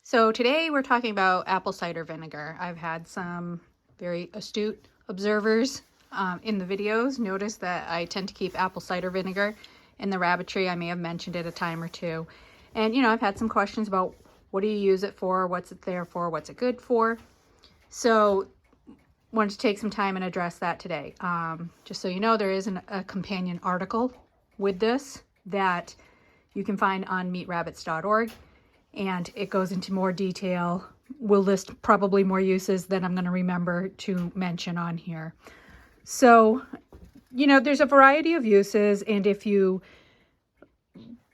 So today we're talking about apple cider vinegar. I've had some very astute observers in the videos notice that I tend to keep apple cider vinegar in the rabbitry. I may have mentioned it a time or two. And, you know, I've had some questions about what do you use it for? What's it there for? What's it good for? So wanted to take some time and address that today. Just so you know, there is a companion article with this that you can find on meetrabbits.org. And it goes into more detail. We'll list probably more uses than I'm going to remember to mention on here. So, you know, there's a variety of uses, and if you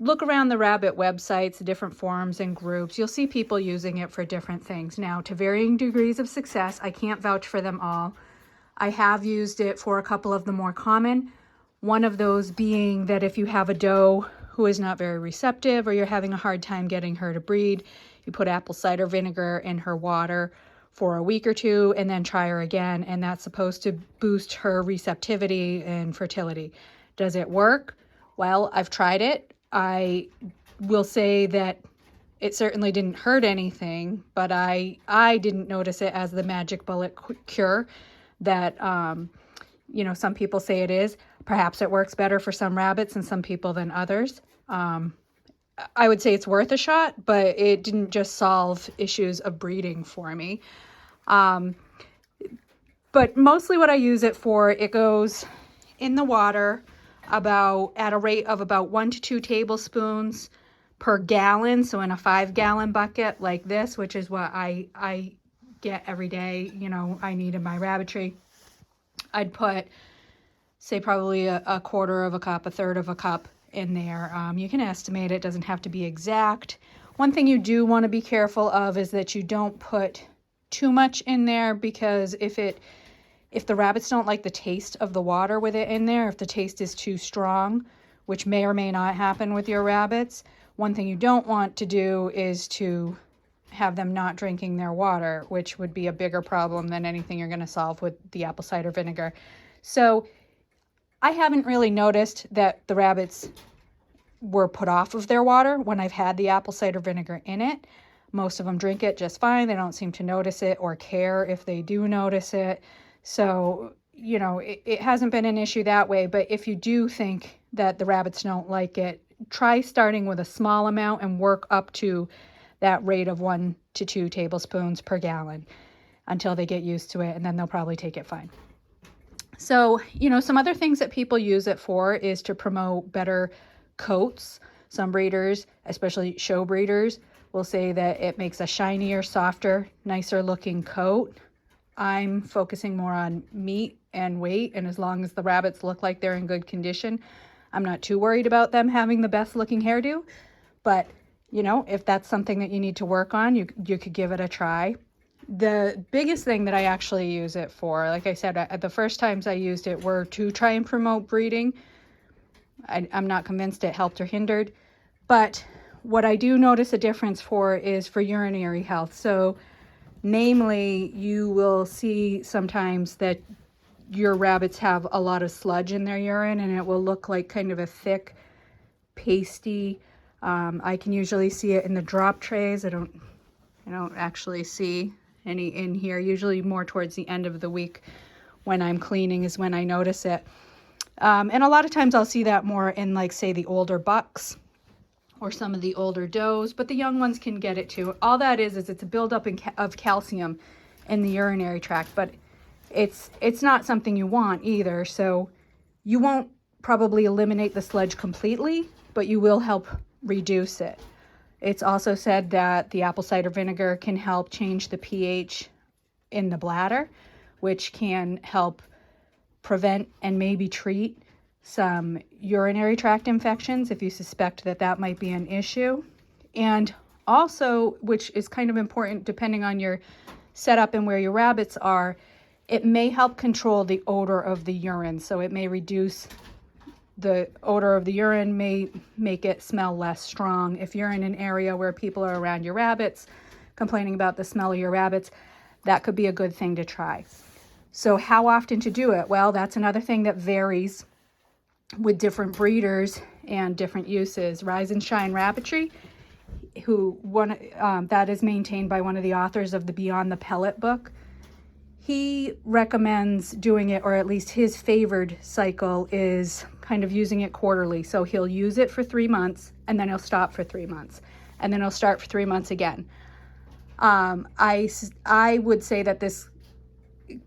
look around the rabbit websites, different forums and groups, you'll see people using it for different things. Now, to varying degrees of success, I can't vouch for them all. I have used it for a couple of the more common. One of those being that if you have a doe who is not very receptive or you're having a hard time getting her to breed, you put apple cider vinegar in her water for a week or two and then try her again, and that's supposed to boost her receptivity and fertility. Does it work? Well, I've tried it. I will say that it certainly didn't hurt anything, but I didn't notice it as the magic bullet cure that you know, some people say it is. Perhaps it works better for some rabbits and some people than others. I would say it's worth a shot, but it didn't just solve issues of breeding for me. But mostly what I use it for, it goes in the water at a rate of about 1 to 2 tablespoons per gallon. So in a 5-gallon bucket like this, which is what I get every day, you know, I need in my rabbitry, I'd put, say, probably a quarter of a cup, a third of a cup in there. You can estimate it, doesn't have to be exact. One thing you do want to be careful of is that you don't put too much in there, because if the rabbits don't like the taste of the water with it in there, if the taste is too strong, which may or may not happen with your rabbits, one thing you don't want to do is to have them not drinking their water, which would be a bigger problem than anything you're going to solve with the apple cider vinegar. So I haven't really noticed that the rabbits were put off of their water when I've had the apple cider vinegar in it. Most of them drink it just fine. They don't seem to notice it or care if they do notice it. So, you know, it hasn't been an issue that way. But if you do think that the rabbits don't like it, try starting with a small amount and work up to that rate of 1 to 2 tablespoons per gallon until they get used to it, and then they'll probably take it fine. So, you know, some other things that people use it for is to promote better coats. Some breeders, especially show breeders, will say that it makes a shinier, softer, nicer looking coat. I'm focusing more on meat and weight, and as long as the rabbits look like they're in good condition, I'm not too worried about them having the best looking hairdo. But, you know, if that's something that you need to work on, you could give it a try. The biggest thing that I actually use it for, like I said, the first times I used it were to try and promote breeding. I'm not convinced it helped or hindered, but what I do notice a difference for is for urinary health. So namely, you will see sometimes that your rabbits have a lot of sludge in their urine, and it will look like kind of a thick, pasty. I can usually see it in the drop trays. I don't actually see any in here. Usually more towards the end of the week when I'm cleaning is when I notice it. And a lot of times I'll see that more in, like, say, the older bucks or some of the older does, but the young ones can get it too. All that is it's a buildup of calcium in the urinary tract, but it's not something you want either. So you won't probably eliminate the sludge completely, but you will help reduce it. It's also said that the apple cider vinegar can help change the pH in the bladder, which can help prevent and maybe treat some urinary tract infections if you suspect that that might be an issue. And also, which is kind of important depending on your setup and where your rabbits are, it may help control the odor of the urine. So it may reduce the odor of the urine, may make it smell less strong. If you're in an area where people are around your rabbits complaining about the smell of your rabbits, that could be a good thing to try. So how often to do it? Well, that's another thing that varies with different breeders and different uses. Rise and Shine Rabbitry, that is maintained by one of the authors of the Beyond the Pellet book. He recommends doing it, or at least his favored cycle is kind of using it quarterly. So he'll use it for 3 months, and then he'll stop for 3 months, and then he'll start for 3 months again. I would say that this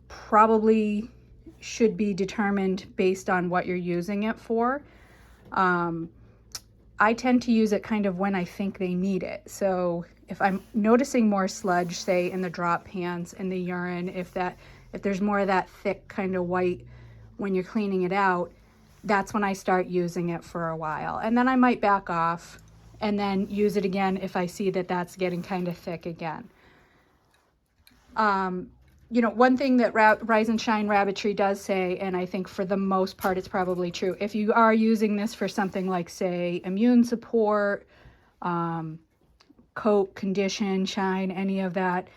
probably should be determined based on what you're using it for. I tend to use it kind of when I think they need it. So if I'm noticing more sludge, say in the drop pans, in the urine, if there's more of that thick kind of white when you're cleaning it out, that's when I start using it for a while. And then I might back off and then use it again if I see that that's getting kind of thick again. You know, one thing that Rise and Shine Rabbitry does say, and I think for the most part it's probably true, if you are using this for something like, say, immune support, coat, condition, shine, any of that,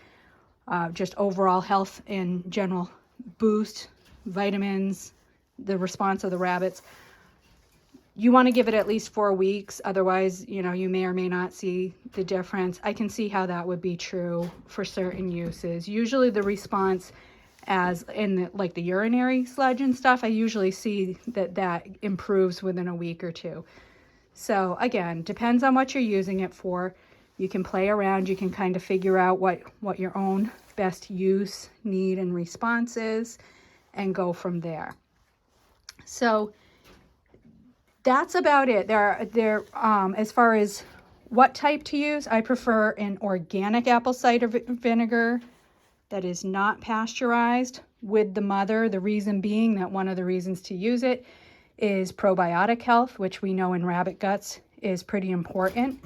just overall health in general boost, vitamins, the response of the rabbits, you want to give it at least 4 weeks. Otherwise, you know, you may or may not see the difference. I can see how that would be true for certain uses. Usually the response, as in like the urinary sludge and stuff, I usually see that improves within a week or two. So again, depends on what you're using it for. You can play around. You can kind of figure out what your own best use, need, and response is, and go from there. So that's about it. As far as what type to use, I prefer an organic apple cider vinegar that is not pasteurized with the mother. The reason being that one of the reasons to use it is probiotic health, which we know in rabbit guts is pretty important.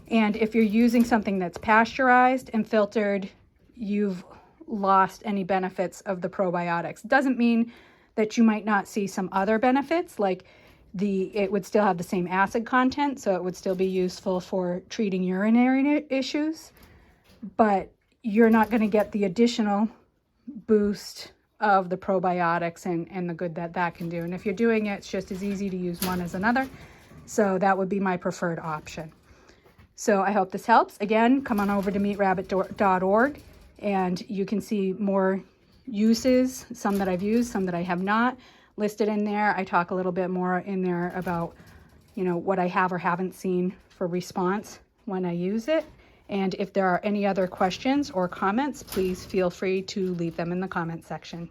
And if you're using something that's pasteurized and filtered, you've lost any benefits of the probiotics. Doesn't mean that you might not see some other benefits, like it would still have the same acid content, so it would still be useful for treating urinary issues, but you're not going to get the additional boost of the probiotics and the good that can do. And if you're doing it, it's just as easy to use one as another. So that would be my preferred option. So I hope this helps. Again, come on over to meetrabbit.org and you can see more uses, some that I've used, some that I have not listed in there. I talk a little bit more in there about, you know, what I have or haven't seen for response when I use it. And if there are any other questions or comments, please feel free to leave them in the comment section.